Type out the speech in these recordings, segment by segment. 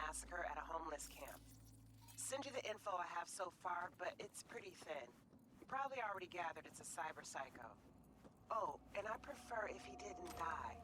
massacre at a homeless camp. Send you the info I have so far, but it's pretty thin. You probably already gathered it's a cyber psycho. Oh, and I prefer if he didn't die.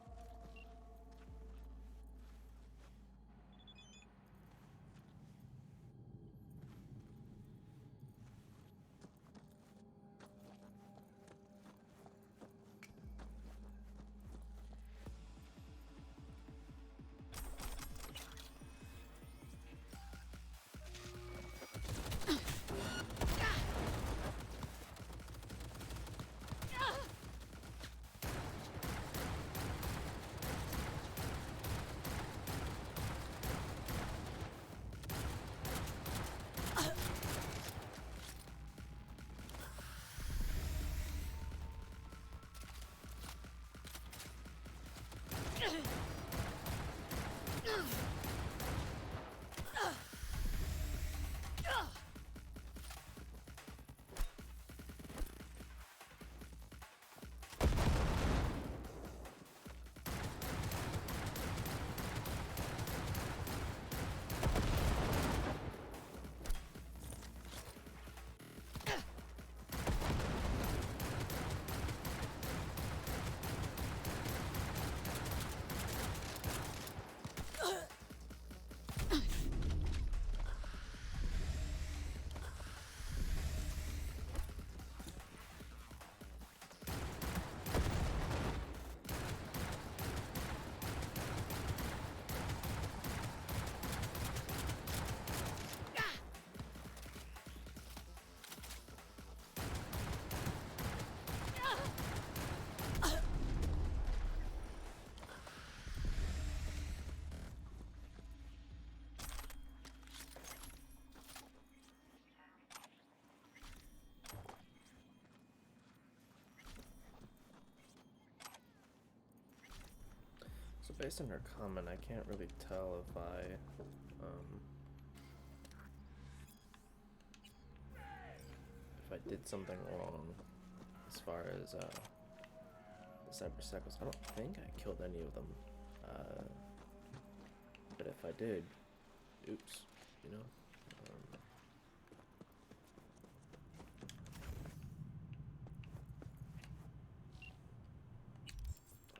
So based on her comment, I can't really tell if I did something wrong as far as the cyber cycles. I don't think I killed any of them, but if I did, oops, you know. I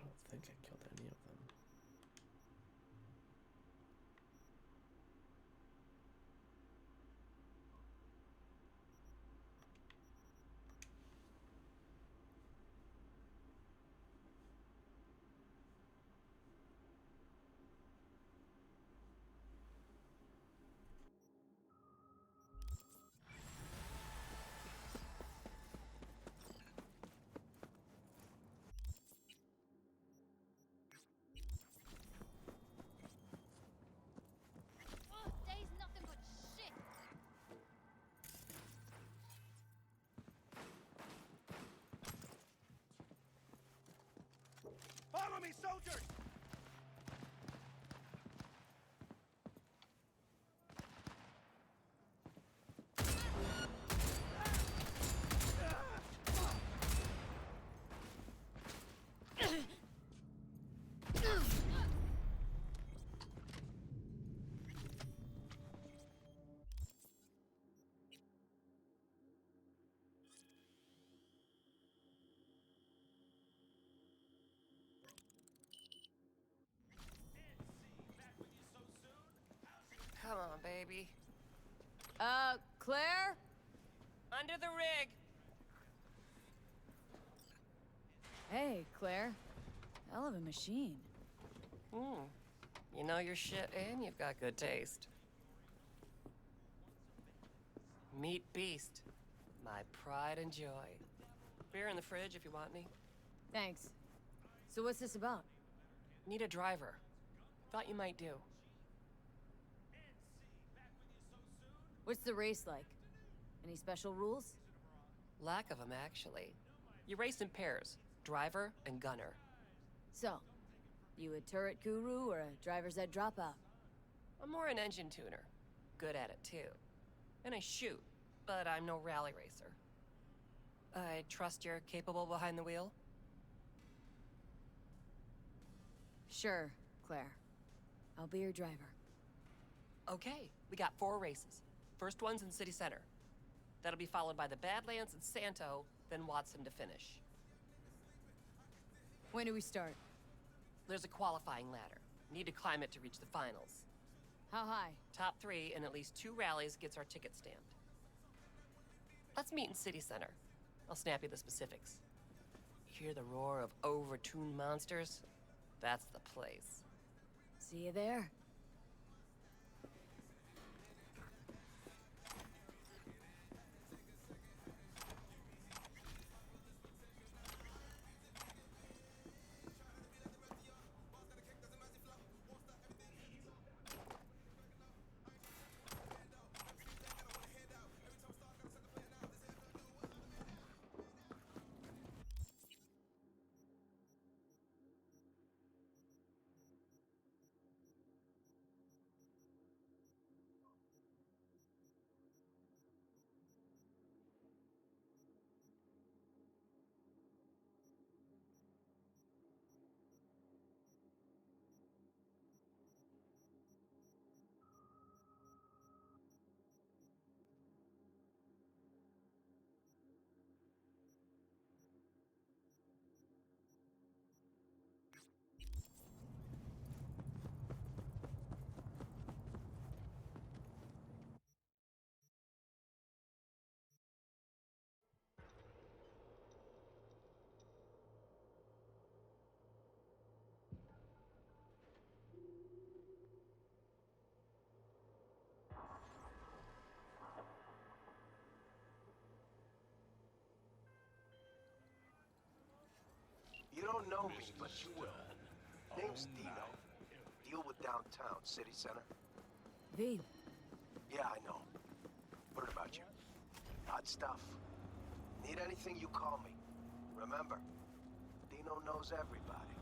don't think I killed any of them. Follow me, soldiers! Come on, baby. Claire? Under the rig! Hey, Claire. Hell of a machine. You know your shit and you've got good taste. Meet Beast. My pride and joy. Beer in the fridge if you want any. Thanks. So what's this about? Need a driver. Thought you might do. What's the race like? Any special rules? Lack of them, actually. You race in pairs. Driver and gunner. So, you a turret guru or a driver's ed dropout? I'm more an engine tuner. Good at it, too. And I shoot, but I'm no rally racer. I trust you're capable behind the wheel? Sure, Claire. I'll be your driver. Okay, we got 4 races. First one's in City Center. That'll be followed by the Badlands and Santo, then Watson to finish. When do we start? There's a qualifying ladder. Need to climb it to reach the finals. How high? Top 3 in at least 2 rallies gets our ticket stamped. Let's meet in City Center. I'll snap you the specifics. Hear the roar of overtuned monsters? That's the place. See you there. You don't know me, but you will. Name's Dino. Deal with downtown, city center. V. Yeah, I know. Heard about you. Hot stuff. Need anything, you call me. Remember, Dino knows everybody.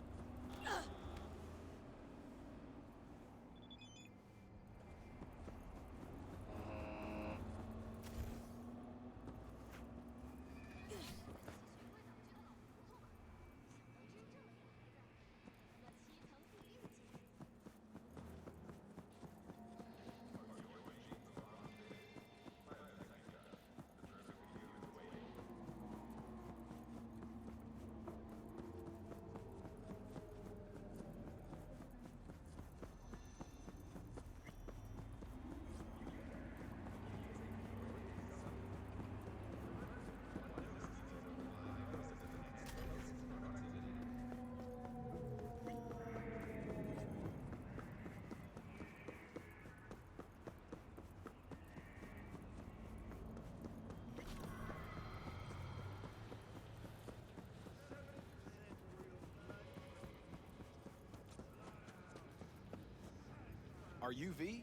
Are you V?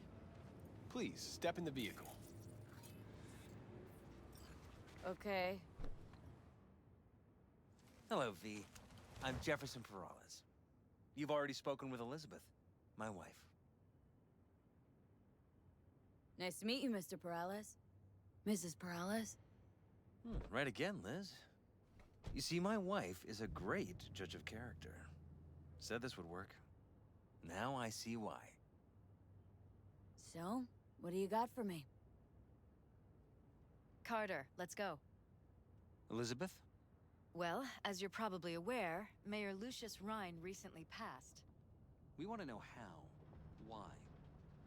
Please, step in the vehicle. Okay. Hello, V. I'm Jefferson Perales. You've already spoken with Elizabeth, my wife. Nice to meet you, Mr. Perales. Mrs. Perales? Right again, Liz. You see, my wife is a great judge of character. Said this would work. Now I see why. So, what do you got for me? Carter, let's go. Elizabeth? Well, as you're probably aware, Mayor Lucius Rhine recently passed. We want to know how, why,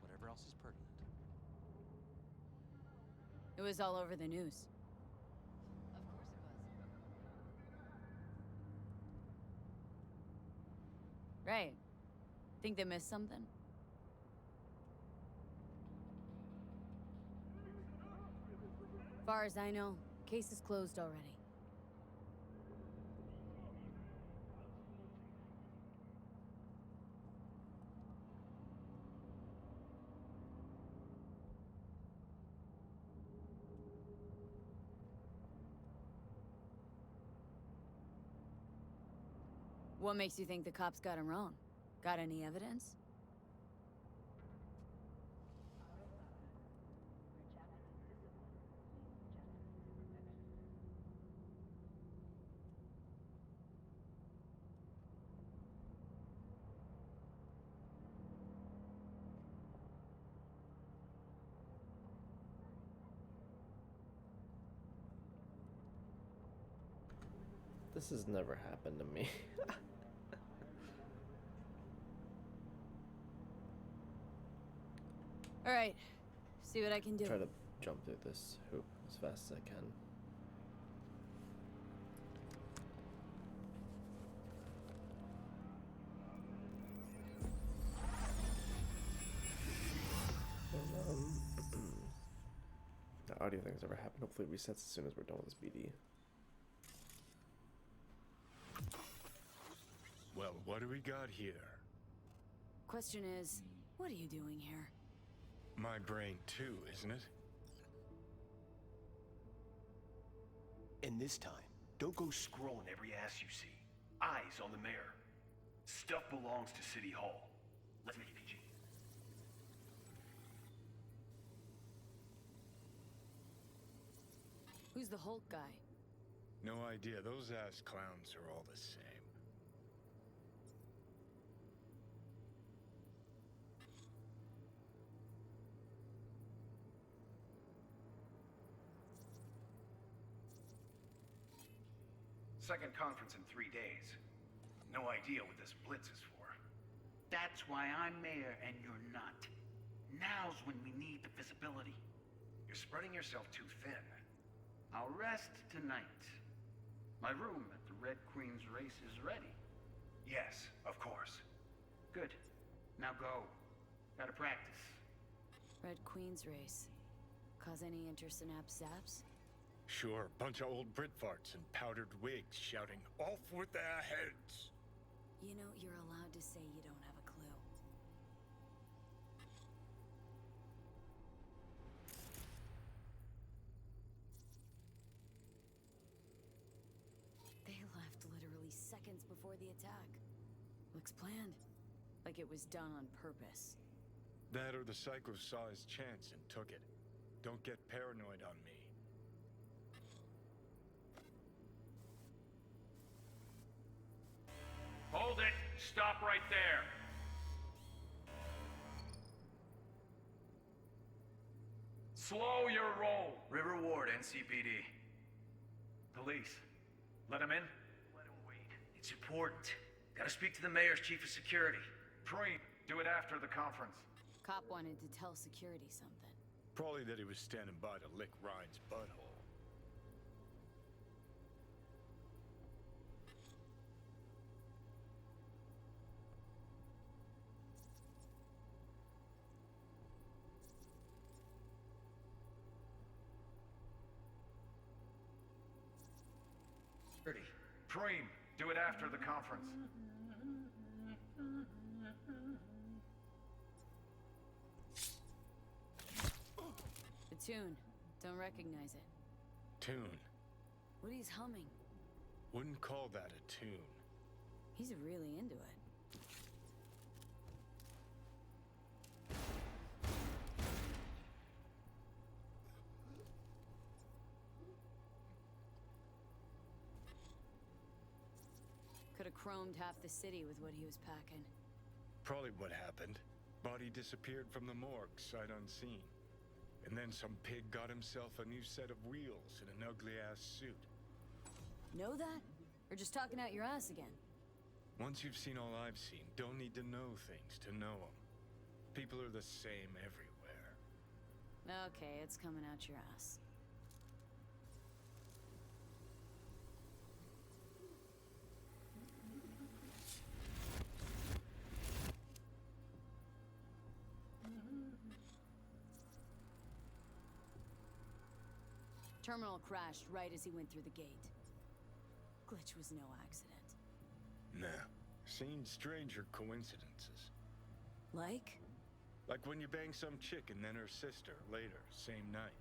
whatever else is pertinent. It was all over the news. Of course it was. Right. Think they missed something? Far as I know, case is closed already. What makes you think the cops got him wrong? Got any evidence? This has never happened to me. All right, see what I can do. Try to jump through this hoop as fast as I can. The audio thing's never happened. Hopefully it resets as soon as we're done with this BD. Well, what do we got here? Question is, what are you doing here? My brain too, isn't it? And this time, don't go scrolling every ass you see. Eyes on the mayor. Stuff belongs to City Hall. Let's make it PG. Who's the Hulk guy? No idea. Those ass clowns are all the same. Second conference in 3 days. No idea what this blitz is for. That's why I'm mayor and you're not. Now's when we need the visibility. You're spreading yourself too thin. I'll rest tonight. My room at the Red Queen's race is ready. Yes, of course. Good. Now go. Gotta practice. Red Queen's race. Cause any intersynapse zaps? Sure, bunch of old Brit farts in powdered wigs shouting, "Off with their heads!" You know, you're allowed to say you don't have a clue. They left literally seconds before the attack. Looks planned. Like it was done on purpose. That or the psycho saw his chance and took it. Don't get paranoid on me. Hold it! Stop right there! Slow your roll! River Ward, NCPD. Police. Let him in? Let him wait. It's important. Gotta speak to the mayor's chief of security. Preem, do it after the conference. Cop wanted to tell security something. Probably that he was standing by to lick Ryan's butthole. Preem, do it after the conference. The tune. Don't recognize it. Tune. What he's humming. Wouldn't call that a tune. He's really into it. Could have chromed half the city with what he was packing. Probably what happened. Body disappeared from the morgue, sight unseen. And then some pig got himself a new set of wheels and an ugly-ass suit. Know that? Or just talking out your ass again? Once you've seen all I've seen, don't need to know things to know them. People are the same everywhere. Okay, it's coming out your ass. Terminal crashed right as he went through the gate. Glitch was no accident. Nah, seen stranger coincidences. Like? Like when you bang some chick and then her sister later, same night.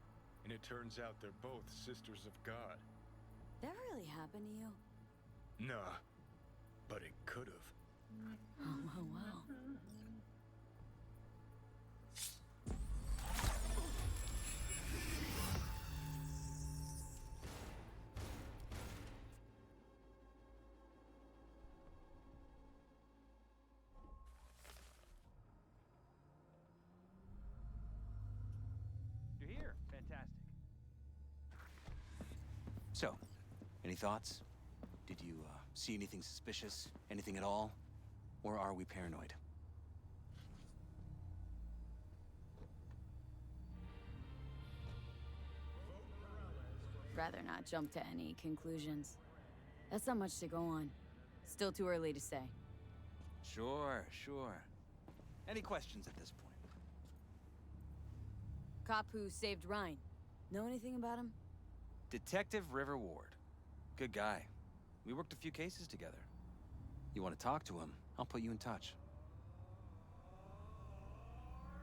And it turns out they're both sisters of God. That really happened to you? Nah, but it could've. Oh, wow. You're here. Fantastic. So, any thoughts? Did you, see anything suspicious? Anything at all? Or are we paranoid? Rather not jump to any conclusions. That's not much to go on. Still too early to say. Sure, sure. Any questions at this point? Cop who saved Ryan. Know anything about him? Detective River Ward. Good guy. We worked a few cases together. You want to talk to him? I'll put you in touch.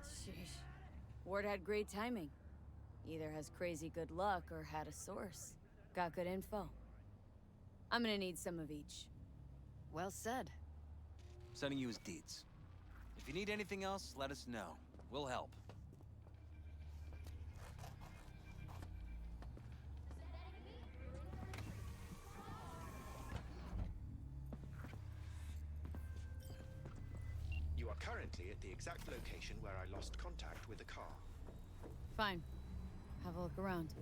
Sheesh. Ward had great timing. Either has crazy good luck or had a source. Got good info. I'm gonna need some of each. Well said. Sending you his deeds. If you need anything else, let us know. We'll help. You are currently at the exact location where I lost contact with the car. Fine. Have a look around.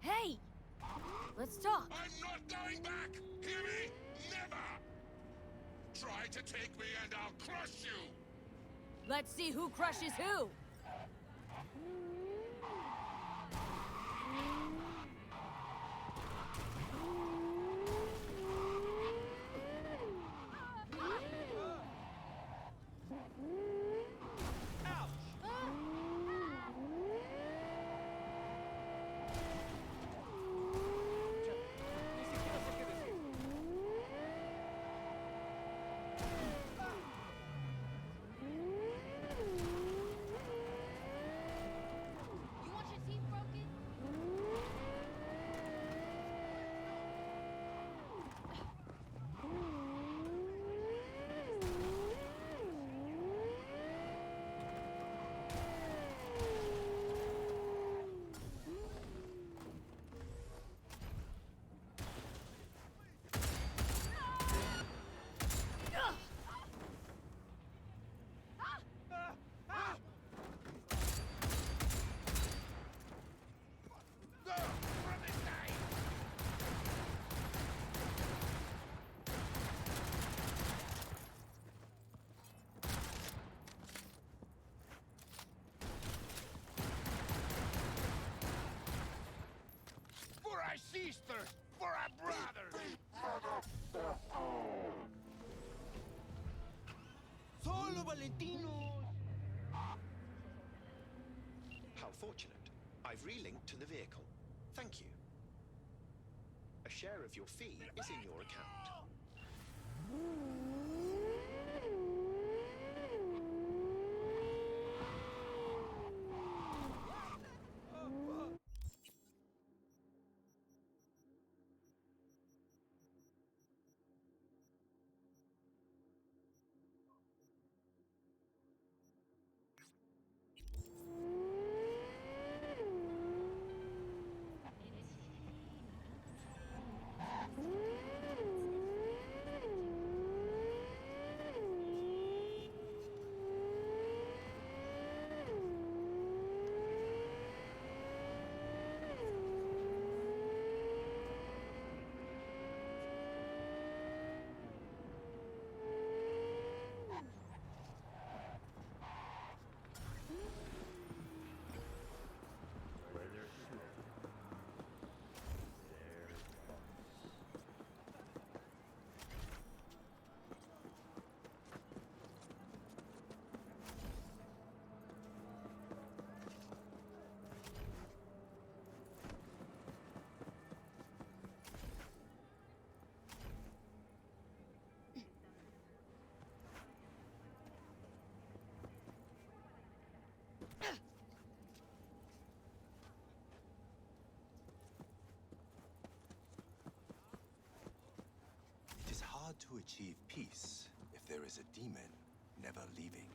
Hey! Let's talk. I'm not going back! Hear me? Never! Try to take me and I'll crush you! Let's see who crushes who! For our sisters! For our brothers! Solo Valentino! How fortunate. I've relinked to the vehicle. Thank you. A share of your fee is in your account. to achieve peace if there is a demon never leaving.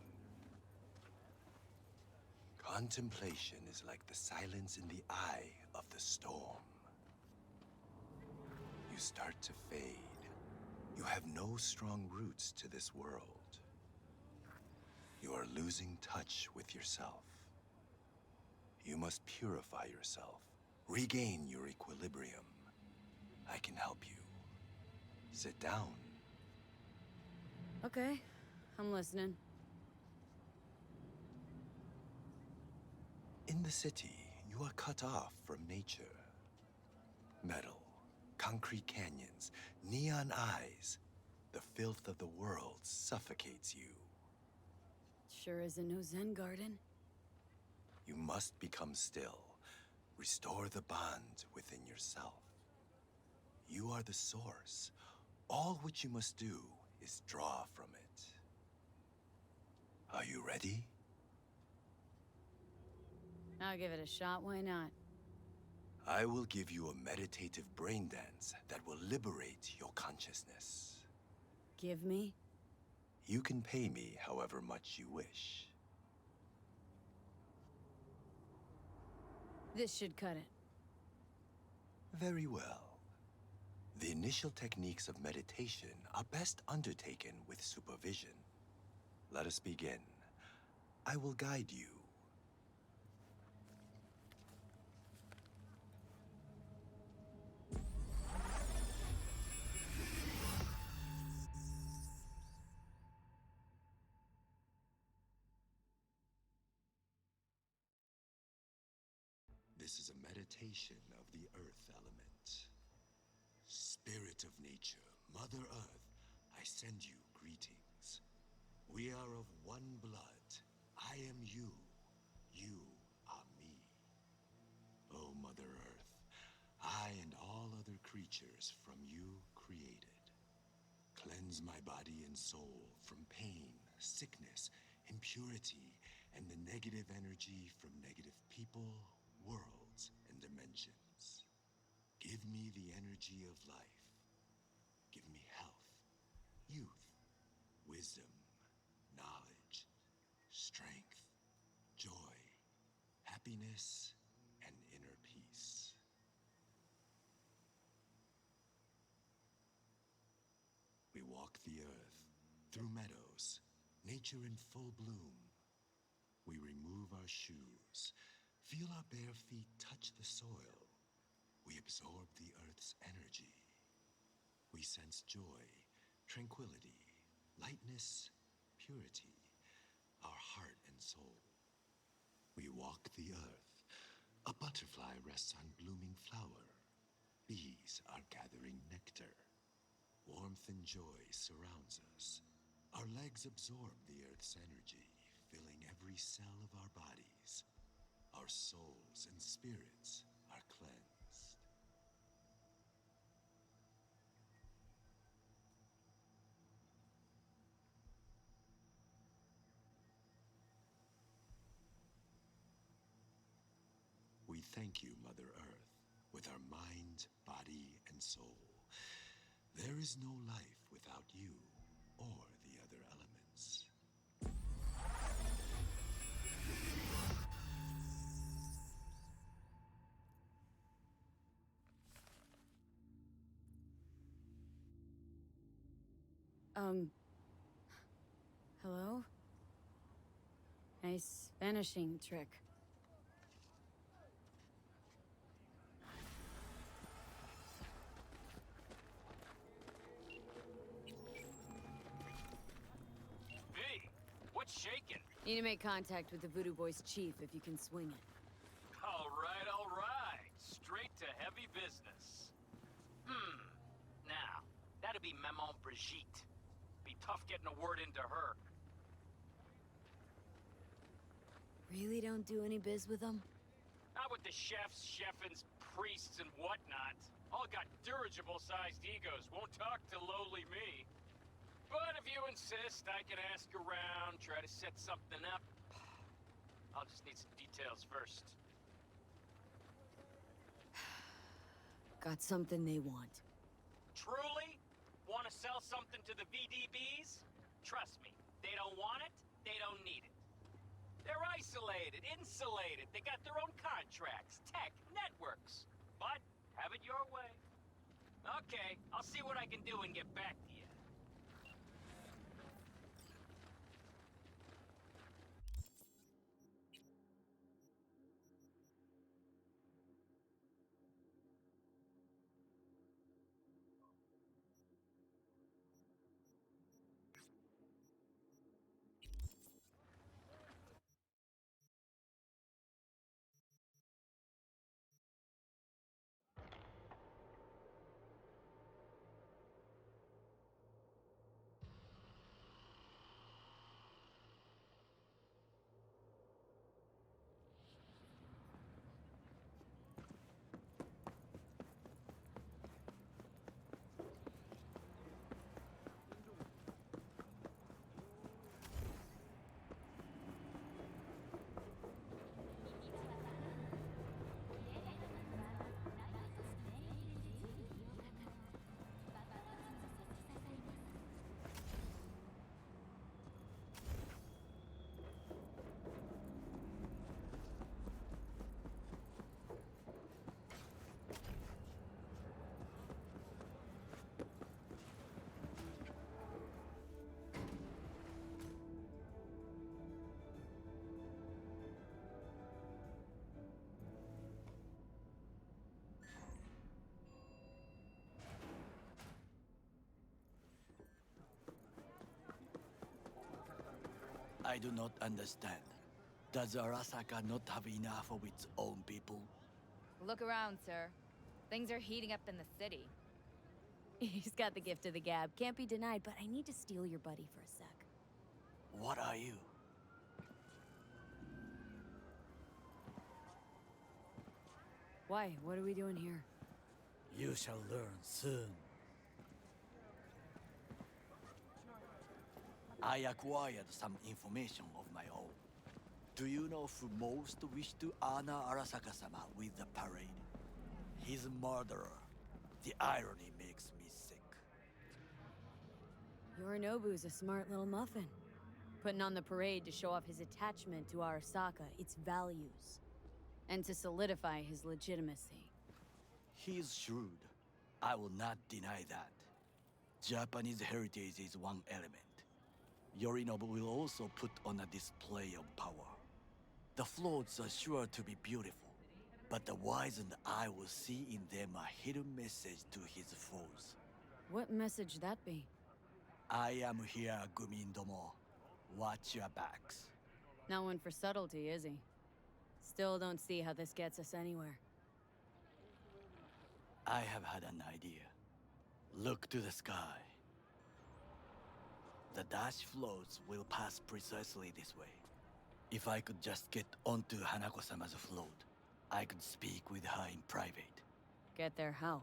Contemplation is like the silence in the eye of the storm. You start to fade. You have no strong roots to this world. You are losing touch with yourself. You must purify yourself, regain your equilibrium. I can help you. Sit down. Okay, I'm listening. In the city, you are cut off from nature. Metal, concrete canyons, neon eyes. The filth of the world suffocates you. Sure isn't no Zen garden. You must become still. Restore the bond within yourself. You are the source. All which you must do is draw from it. Are you ready? I'll give it a shot, why not? I will give you a meditative brain dance that will liberate your consciousness. Give me? You can pay me however much you wish. This should cut it. Very well. The initial techniques of meditation are best undertaken with supervision. Let us begin. I will guide you. This is a meditation of the earth element. Spirit of nature, Mother Earth, I send you greetings. We are of one blood. I am you. You are me. O Mother Earth, I and all other creatures from you created. Cleanse my body and soul from pain, sickness, impurity, and the negative energy from negative people, worlds, and dimensions. Give me the energy of life. Give me health, youth, wisdom, knowledge, strength, joy, happiness, and inner peace. We walk the earth, through meadows, nature in full bloom. We remove our shoes, feel our bare feet touch the soil. We absorb the earth's energy. We sense joy, tranquility, lightness, purity, our heart and soul. We walk the earth. A butterfly rests on blooming flower. Bees are gathering nectar. Warmth and joy surrounds us. Our legs absorb the earth's energy, filling every cell of our bodies. Our souls and spirits are cleansed. We thank you, Mother Earth, with our mind, body, and soul. There is no life without you or the other elements. Hello? Nice vanishing trick. What's shaking? Need to make contact with the Voodoo Boys chief if you can swing it. All right. Straight to heavy business. Now, that'd be Maman Brigitte. Be tough getting a word into her. Really don't do any biz with them? Not with the chefs, cheffins, priests, and whatnot. All got dirigible-sized egos, won't talk to lowly me. But if you insist, I can ask around, try to set something up. I'll just need some details first. Got something they want. Truly? Want want to sell something to the VDBs? Trust me, they don't want it, they don't need it. They're isolated, insulated, they got their own contracts, tech, networks. But, have it your way. Okay, I'll see what I can do and get back to you. I do not understand. Does Arasaka not have enough of its own people? Look around, sir. Things are heating up in the city. He's got the gift of the gab. Can't be denied, but I need to steal your buddy for a sec. What are you? Why? What are we doing here? You shall learn soon. I acquired some information of my own. Do you know who most wish to honor Arasaka-sama with the parade? His murderer. The irony makes me sick. Yorinobu's a smart little muffin. Putting on the parade to show off his attachment to Arasaka, its values. And to solidify his legitimacy. He's shrewd. I will not deny that. Japanese heritage is one element. Yorinobu will also put on a display of power. The floats are sure to be beautiful, but the wizened eye will see in them a hidden message to his foes. What message that be? I am here, Gumindomo. Watch your backs. Not one for subtlety, is he? Still don't see how this gets us anywhere. I have had an idea. Look to the sky. The dash floats will pass precisely this way. If I could just get onto Hanako-sama's float, I could speak with her in private. Get there how?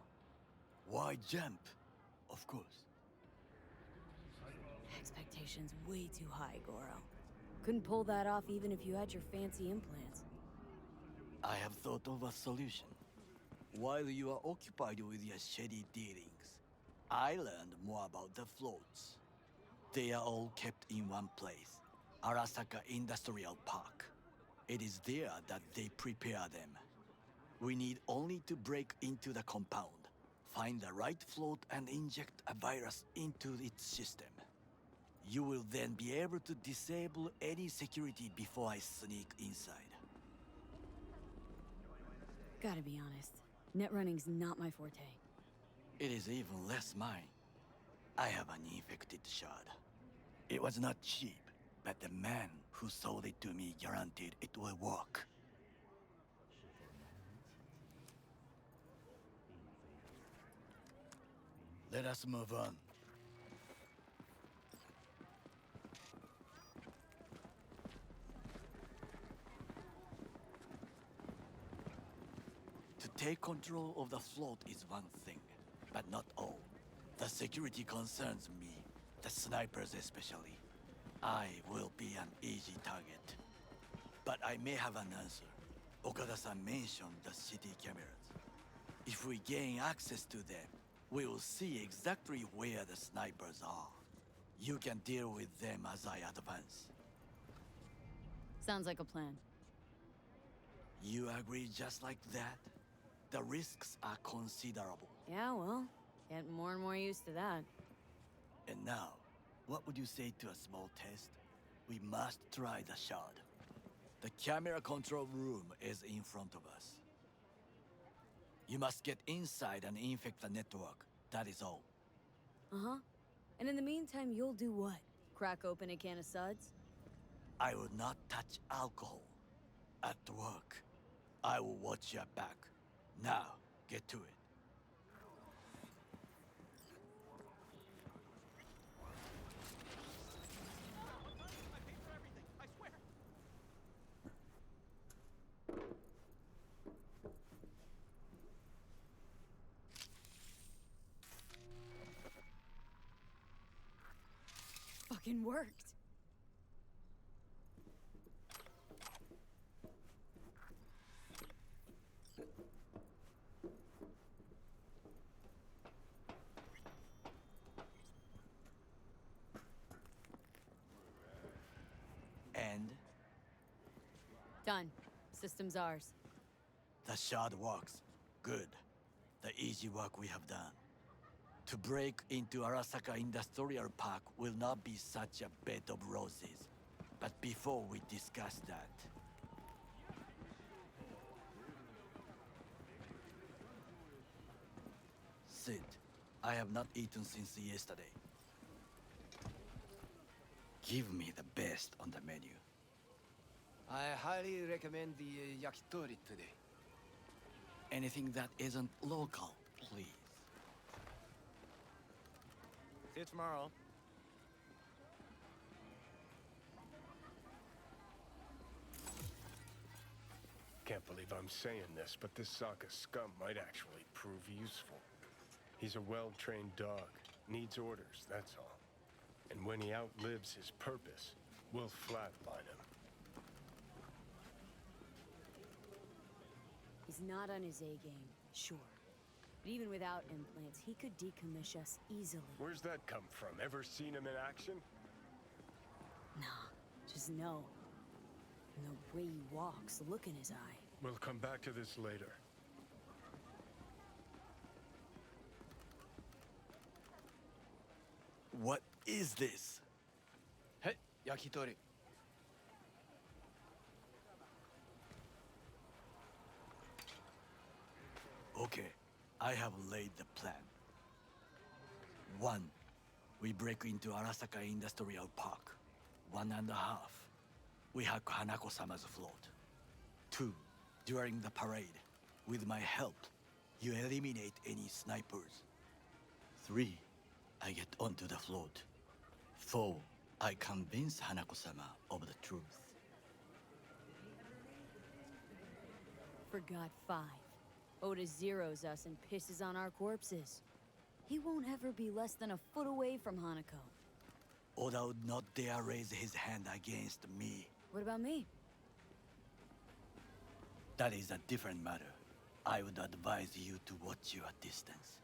Why jump? Of course. Expectations way too high, Goro. Couldn't pull that off even if you had your fancy implants. I have thought of a solution. While you are occupied with your shady dealings, I learned more about the floats. They are all kept in one place, Arasaka Industrial Park. It is there that they prepare them. We need only to break into the compound, find the right float and inject a virus into its system. You will then be able to disable any security before I sneak inside. Gotta be honest, net running's not my forte. It is even less mine. I have an infected shard. It was not cheap, but the man who sold it to me guaranteed it will work. Let us move on. To take control of the float is one thing, but not all. The security concerns me, the snipers especially. I will be an easy target. But I may have an answer. Okada-san mentioned the city cameras. If we gain access to them, We'll see exactly where the snipers are. You can deal with them as I advance. Sounds like a plan. You agree just like that? The risks are considerable. Yeah, well, getting more and more used to that. And now, what would you say to a small test? We must try the shard. The camera control room is in front of us. You must get inside and infect the network. That is all. Uh-huh. And in the meantime, you'll do what? Crack open a can of suds? I will not touch alcohol. At work, I will watch your back. Now, get to it. Fucking worked. And? Done. System's ours. The shard works. Good. The easy work we have done. To break into Arasaka Industrial Park will not be such a bed of roses. But before we discuss that... Sit. I have not eaten since yesterday. Give me the best on the menu. I highly recommend the yakitori today. Anything that isn't local, please. See you tomorrow. Can't believe I'm saying this, but this Sokka scum might actually prove useful. He's a well-trained dog. Needs orders, that's all. And when he outlives his purpose, we'll flatline him. He's not on his A-game, sure. But even without implants, he could decommission us easily. Where's that come from? Ever seen him in action? Nah, just know. And the way he walks, the look in his eye. We'll come back to this later. What is this? Hey, yakitori. Okay, I have laid the plan. 1. We break into Arasaka Industrial Park. 1.5. We hack Hanako-sama's float. 2. During the parade, with my help, you eliminate any snipers. 3. I get onto the float. 4. I convince Hanako-sama of the truth. Forgot 5. Oda zeroes us and pisses on our corpses. He won't ever be less than a foot away from Hanako. Oda would not dare raise his hand against me. What about me? That is a different matter. I would advise you to watch your distance.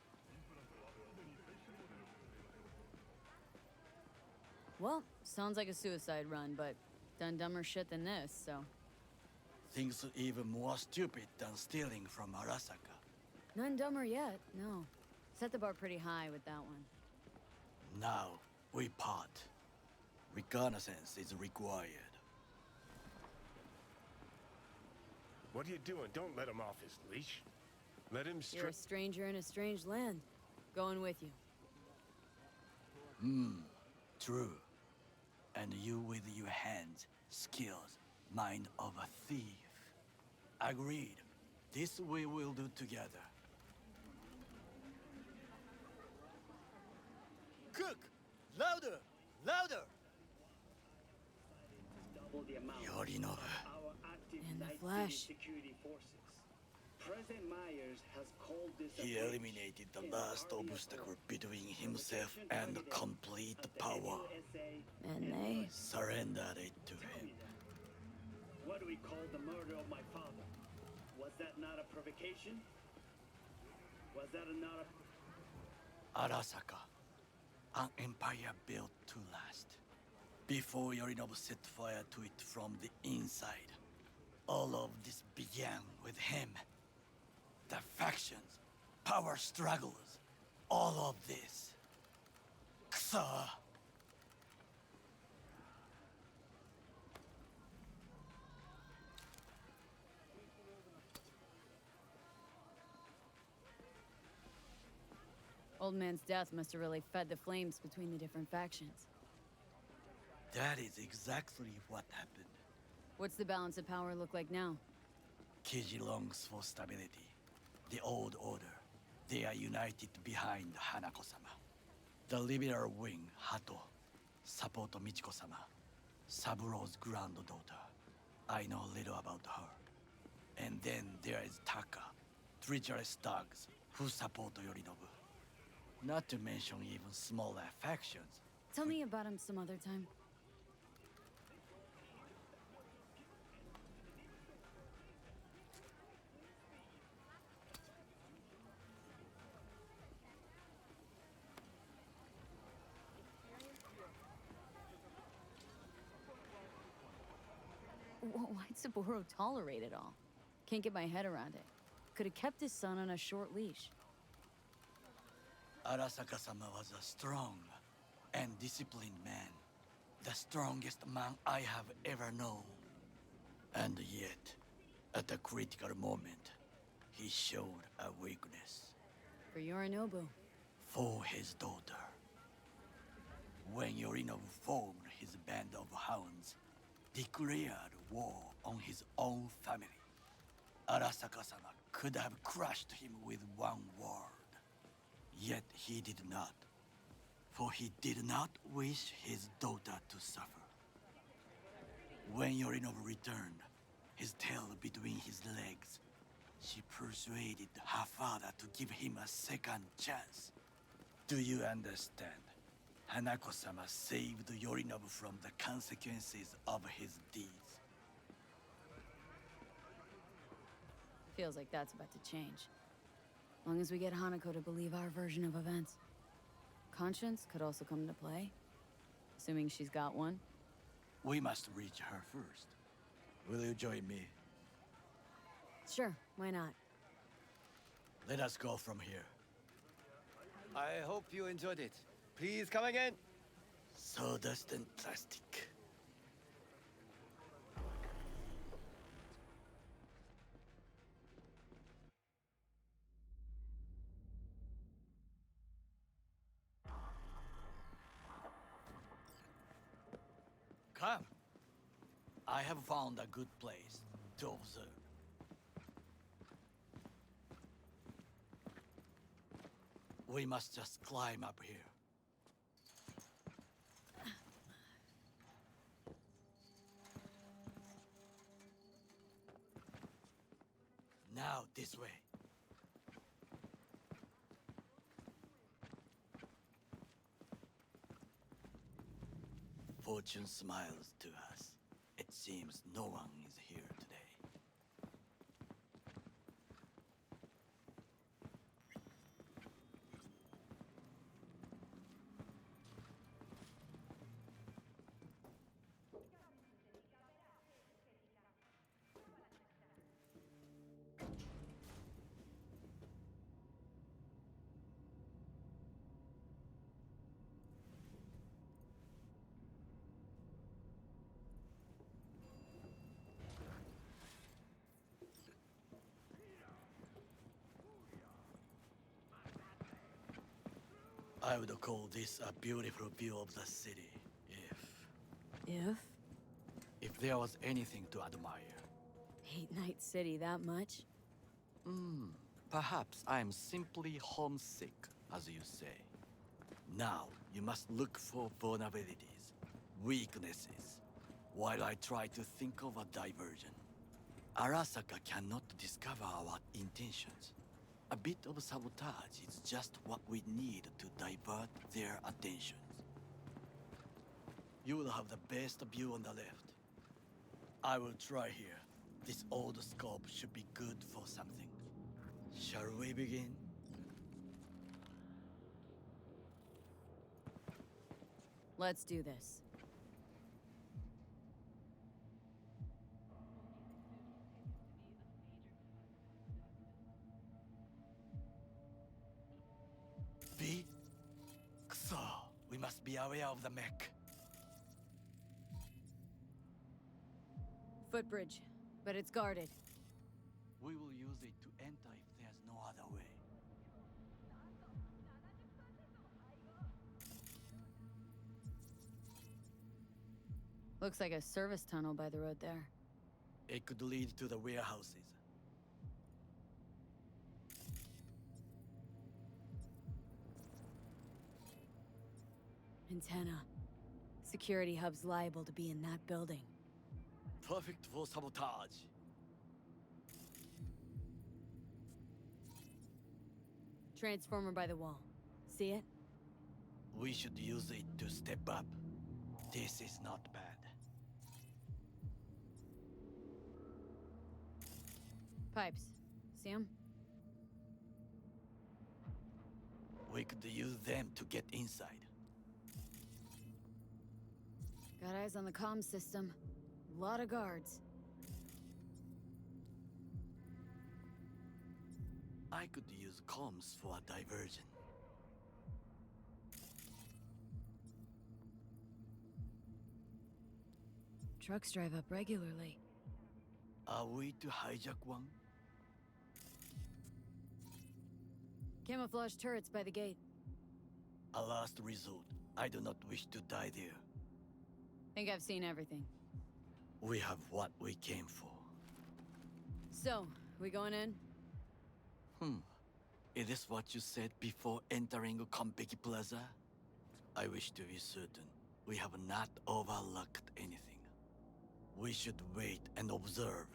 Well, sounds like a suicide run, but done dumber shit than this, so... Things even more stupid than stealing from Arasaka. None dumber yet, no. Set the bar pretty high with that one. Now, we part. Reconnaissance is required. What are you doing? Don't let him off his leash. Let him You're a stranger in a strange land. Going with you. True. And you with your hands, skills, mind of a thief. Agreed. This we will do together. Cook! Louder! Louder! Yorinobu. In the flesh. President Myers has called this He eliminated the last obstacle between himself and complete power. And they surrendered it to him. What do we call the murder of my father? Was that not a provocation? Was that not a... Arasaka, an empire built to last. Before Yorinobu set fire to it from the inside. All of this began with him. The factions, power struggles, all of this. Kusa! Old man's death must have really fed the flames between the different factions. That is exactly what happened. What's the balance of power look like now? Kiji longs for stability. The old order. They are united behind Hanako-sama. The liberal wing, Hato, support Michiko-sama, Saburo's granddaughter. I know little about her. And then there is Taka, treacherous thugs who support Yorinobu. Not to mention even smaller factions. Tell me about him some other time. Why'd Saburo tolerate it all? Can't get my head around it. Could have kept his son on a short leash. Arasaka-sama was a strong and disciplined man. The strongest man I have ever known. And yet, at a critical moment, he showed a weakness. For Yorinobu. For his daughter. When Yorinobu formed his band of hounds, declared war on his own family, Arasaka-sama could have crushed him with one word. Yet he did not, for he did not wish his daughter to suffer. When Yorinobu returned, his tail between his legs, she persuaded her father to give him a second chance. Do you understand? Hanako-sama saved Yorinobu from the consequences of his deeds. Feels like that's about to change. Long as we get Hanako to believe our version of events. Conscience could also come into play. Assuming she's got one. We must reach her first. Will you join me? Sure, why not? Let us go from here. I hope you enjoyed it. Please come again. Sawdust and plastic. Come. I have found a good place to observe. We must just climb up here. Now, this way. Fortune smiles to us. It seems no one is here today. I would call this a beautiful view of the city, If? if there was anything to admire. Hate Night City that much? Perhaps I'm simply homesick, as you say. Now, you must look for vulnerabilities, weaknesses, while I try to think of a diversion. Arasaka cannot discover our intentions. A bit of sabotage is just what we need to divert their attentions. You will have the best view on the left. I will try here. This old scope should be good for something. Shall we begin? Let's do this. V? So, we must be aware of the mech. Footbridge, but it's guarded. We will use it to enter if there's no other way. Looks like a service tunnel by the road there. It could lead to the warehouses. Antenna. Security hub's liable to be in that building. Perfect for sabotage. Transformer by the wall. See it? We should use it to step up. This is not bad. Pipes. See 'em? We could use them to get inside. Got eyes on the comm system. Lot of guards. I could use comms for a diversion. Trucks drive up regularly. Are we to hijack one? Camouflage turrets by the gate. A last resort. I do not wish to die there. Think I've seen everything. We have what we came for. So, we going in? Is this what you said before entering Konpeki Plaza? I wish to be certain we have not overlooked anything. We should wait and observe.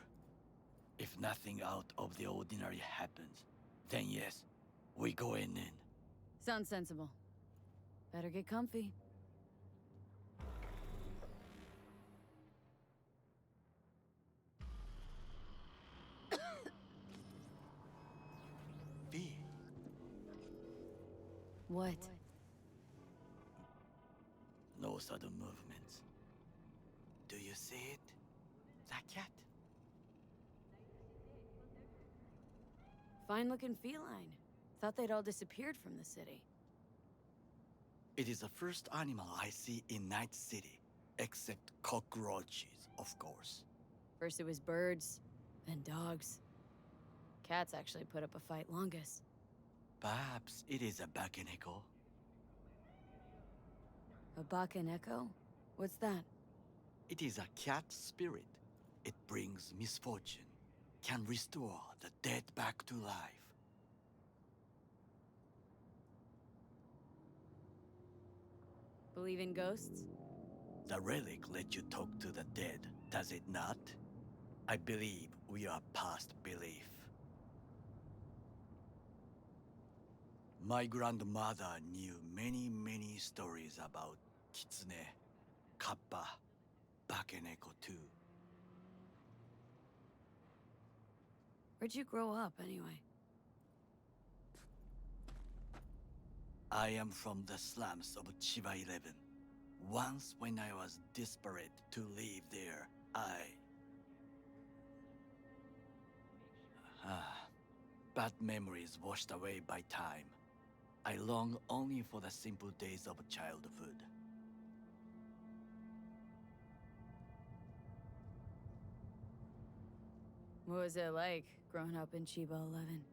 If nothing out of the ordinary happens, then yes, we go in. Sounds sensible. Better get comfy. V. What? No sudden movements. Do you see it? That cat? Fine-looking feline. Thought they'd all disappeared from the city. It is the first animal I see in Night City, except cockroaches, of course. First it was birds, then dogs. Cats actually put up a fight longest. Perhaps it is a Bakeneko. A Bakeneko? What's that? It is a cat spirit. It brings misfortune, can restore the dead back to life. Believe in ghosts? The relic let you talk to the dead, does it not? I believe we are past belief. My grandmother knew many stories about Kitsune, Kappa, Bakeneko too. Where'd you grow up, anyway? I am from the slums of Chiba 11. Once when I was desperate to live there, bad memories washed away by time. I long only for the simple days of childhood. What was it like, growing up in Chiba 11?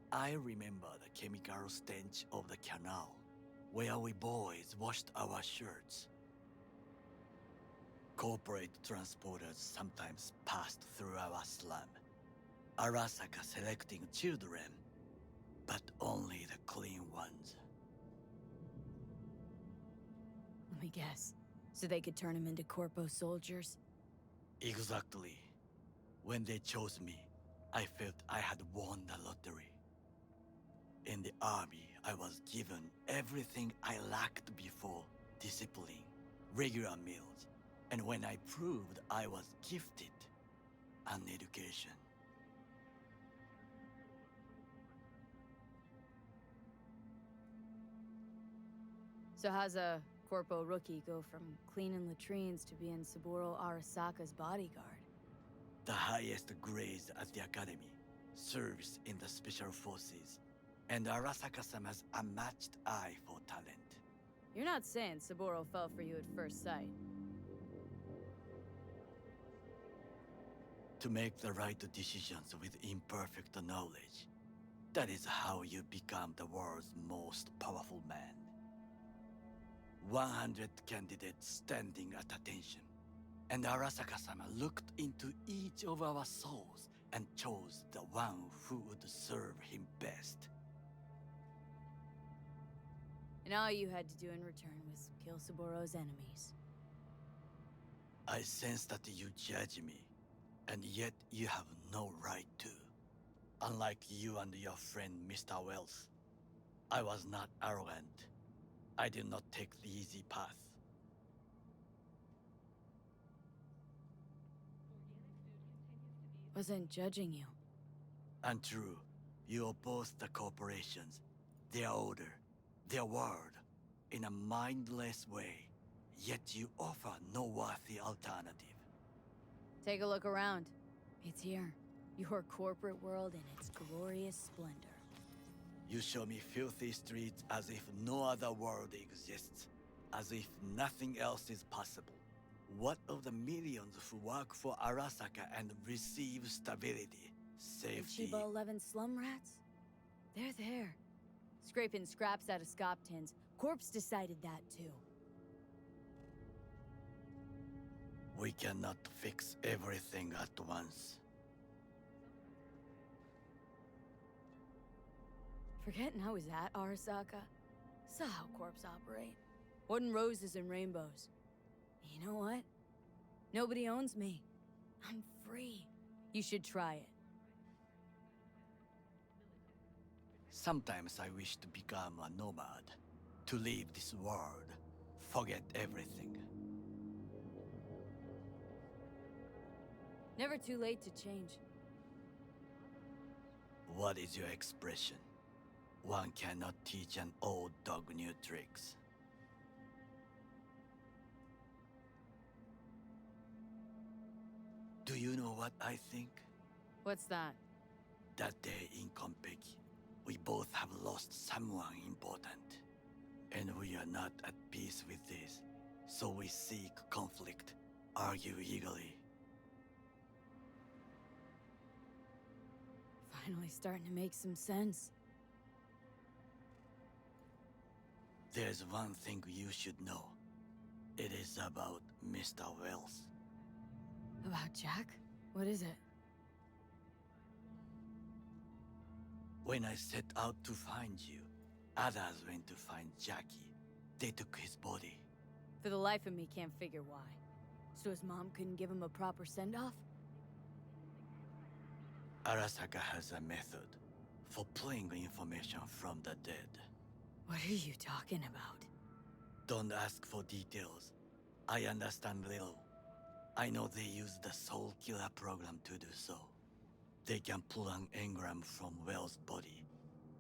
I remember the chemical stench of the canal, where we boys washed our shirts. Corporate transporters sometimes passed through our slum, Arasaka selecting children, but only the clean ones. Let me guess. So they could turn them into corpo soldiers? Exactly. When they chose me, I felt I had won the lottery. In the army, I was given everything I lacked before: discipline, regular meals, and when I proved I was gifted, an education. So how's a Corpo Rookie go from cleaning latrines to being Saburo Arasaka's bodyguard. The highest grades at the academy, serves in the special forces, and Arasaka-sama has a matched eye for talent. You're not saying Saburo fell for you at first sight. To make the right decisions with imperfect knowledge, that is how you become the world's most powerful man. 100 candidates standing at attention, and Arasaka-sama looked into each of our souls and chose the one who would serve him best. And all you had to do in return was kill Saburo's enemies. I sense that you judge me, and yet you have no right to. Unlike you and your friend Mr. Wells, I was not arrogant. I did not take the easy path. Wasn't judging you. Untrue. You oppose the corporations, their order, their word, in a mindless way, yet you offer no worthy alternative. Take a look around. It's here. Your corporate world in its glorious splendor. You show me filthy streets as if no other world exists, as if nothing else is possible. What of the millions who work for Arasaka and receive stability, safety? Chiba 11 slum rats? They're there. Scraping scraps out of scop tins. Corpse decided that too. We cannot fix everything at once. Forgetting I was at Arasaka. Saw how corps operate. Wasn't roses and rainbows. You know what? Nobody owns me. I'm free. You should try it. Sometimes I wish to become a nomad, to leave this world, forget everything. Never too late to change. What is your expression? One cannot teach an old dog new tricks. Do you know what I think? What's that? That day in Konpeki, we both have lost someone important. And we are not at peace with this, so we seek conflict, argue eagerly. Finally starting to make some sense. There's one thing you should know. It is about Mr. Wells. About Jack? What is it? When I set out to find you, others went to find Jackie. They took his body. For the life of me, can't figure why. So his mom couldn't give him a proper send-off? Arasaka has a method for pulling information from the dead. What are you talking about? Don't ask for details. I understand little. I know they use the Soul Killer program to do so. They can pull an engram from Wells' body.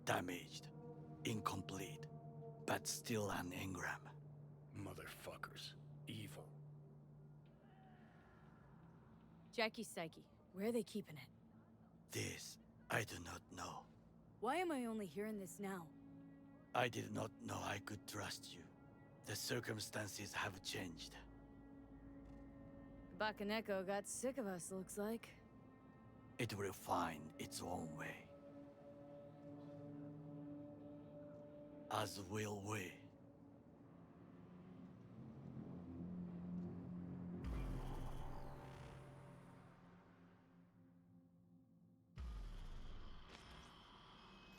Damaged, incomplete, but still an engram. Motherfuckers. Evil. Jackie's psyche. Where are they keeping it? This, I do not know. Why am I only hearing this now? I did not know I could trust you. The circumstances have changed. Bakaneko got sick of us, looks like. It will find its own way. As will we.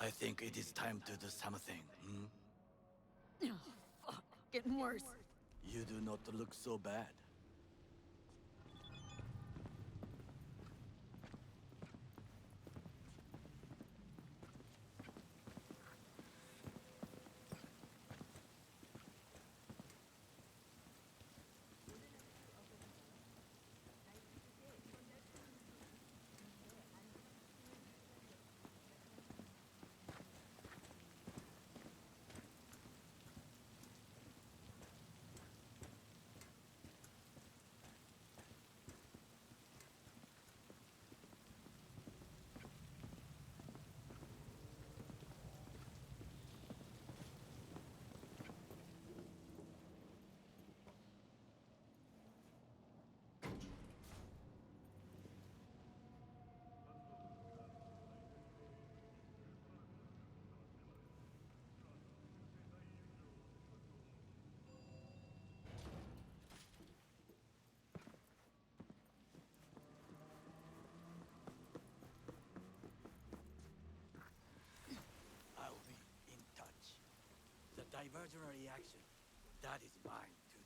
I think it is time to do something, Oh, fuck. Getting worse. You do not look so bad. diversionary action. That is mine to do.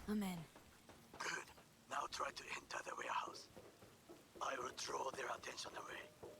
I'm in. Good. Now try to enter the warehouse. I will draw their attention away.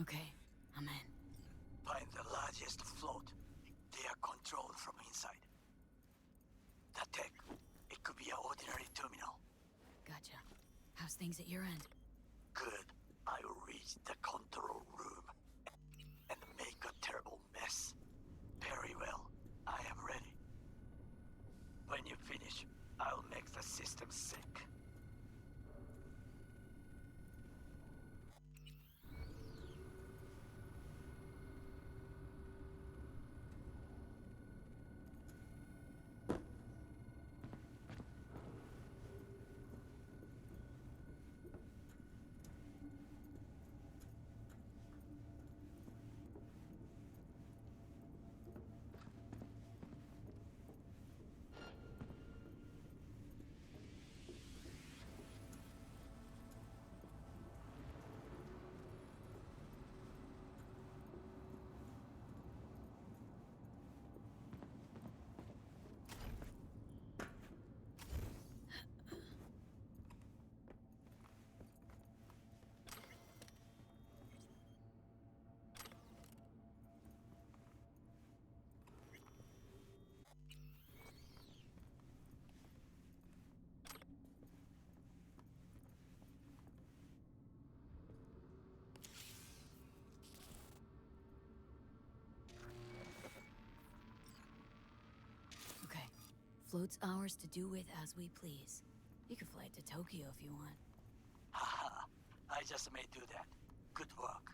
Okay, I'm in. Find the largest float. They are controlled from inside. The tech, it could be an ordinary terminal. Gotcha. How's things at your end? Good. I will reach the control room and make a terrible mess. Very well. I am ready. When you finish, I'll make the system sick. Okay. Float's ours to do with as we please. You can fly it to Tokyo if you want. Haha, I I just may do that. Good work.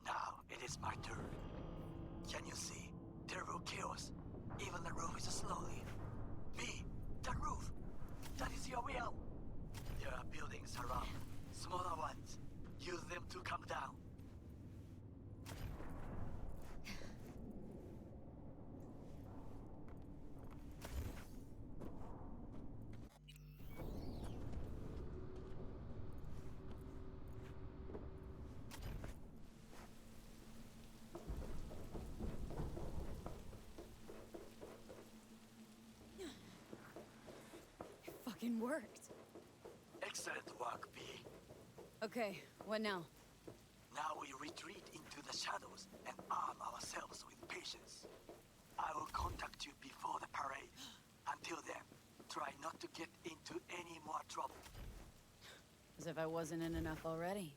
Now it is my turn. Can you see? Terrible chaos. Even the roof is slowly. B, the roof. That is your will. There are buildings around. Smaller ones. Use them to come down. It fucking worked. Excellent work, B. Okay, what now? Now we retreat into the shadows and arm ourselves with patience. I will contact you before the parade. Until then, try not to get into any more trouble. As if I wasn't in enough already.